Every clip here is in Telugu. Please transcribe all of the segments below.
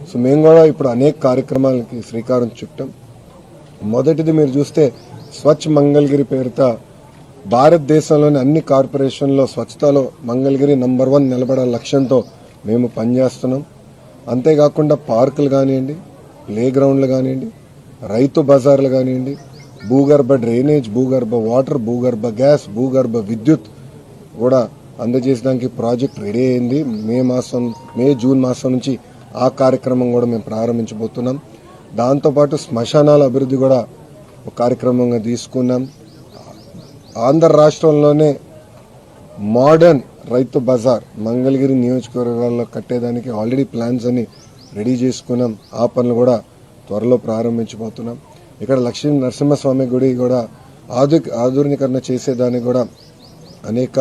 సో మేము కూడా ఇప్పుడు అనేక కార్యక్రమాలకి శ్రీకారం చుట్టాం. మొదటిది మీరు చూస్తే స్వచ్ఛ మంగళగిరి పేరుతో భారతదేశంలోని అన్ని కార్పొరేషన్లో స్వచ్ఛతలో మంగళగిరి నంబర్ 1 నిలబడాల లక్ష్యంతో మేము పనిచేస్తున్నాం. అంతేకాకుండా పార్కులు కానివ్వండి, ప్లే గ్రౌండ్లు కానివ్వండి, రైతు బజార్లు కానివ్వండి, భూగర్భ డ్రైనేజ్, భూగర్భ వాటర్, భూగర్భ గ్యాస్, భూగర్భ విద్యుత్ కూడా అందజేసడానికి ప్రాజెక్ట్ రెడీ అయింది. జూన్ మాసం నుంచి ఆ కార్యక్రమం కూడా మేము ప్రారంభించబోతున్నాం. దాంతోపాటు శ్మశానాల అభివృద్ధి కూడా ఒక కార్యక్రమంగా తీసుకున్నాం. ఆంధ్ర రాష్ట్రంలోనే మోడర్న్ రైతు బజార్ మంగళగిరి నియోజకవర్గాల్లో కట్టేదానికి ఆల్రెడీ ప్లాన్స్ అన్ని రెడీ చేసుకున్నాం. ఆ పనులు కూడా త్వరలో ప్రారంభించబోతున్నాం. ఇక్కడ లక్ష్మీ నరసింహస్వామి గుడి కూడా ఆధునీకరణ చేసేదానికి కూడా అనేక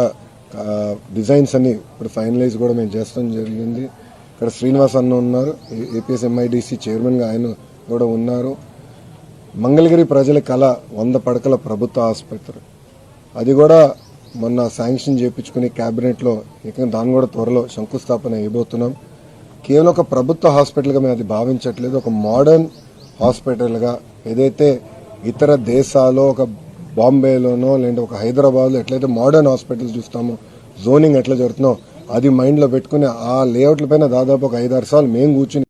డిజైన్స్ అన్ని ఇప్పుడు ఫైనలైజ్ కూడా మేము చేస్తాం జరిగింది. ఇక్కడ శ్రీనివాస్ అన్న ఉన్నారు, ఏపీఎస్ ఎంఐడిసి చైర్మన్గా ఆయన కూడా ఉన్నారు. మంగళగిరి ప్రజల కళ 100 పడకల ప్రభుత్వ ఆసుపత్రి, అది కూడా మొన్న శాంక్షన్ చేయించుకుని క్యాబినెట్లో దాన్ని కూడా త్వరలో శంకుస్థాపన అయిపోతున్నాం. కేవలం ఒక ప్రభుత్వ హాస్పిటల్గా మేము అది భావించట్లేదు, ఒక మోడర్న్ హాస్పిటల్గా. ఏదైతే ఇతర దేశాల్లో ఒక బాంబేలోనో లేదంటే ఒక హైదరాబాద్లో ఎట్లయితే మోడర్న్ హాస్పిటల్స్ చూస్తామో, జోనింగ్ ఎట్లా జరుగుతుందో అది మైండ్లో పెట్టుకుని ఆ లేఅవుట్ల పైన దాదాపు ఒక 5-6 సార్లు మేము కూర్చుని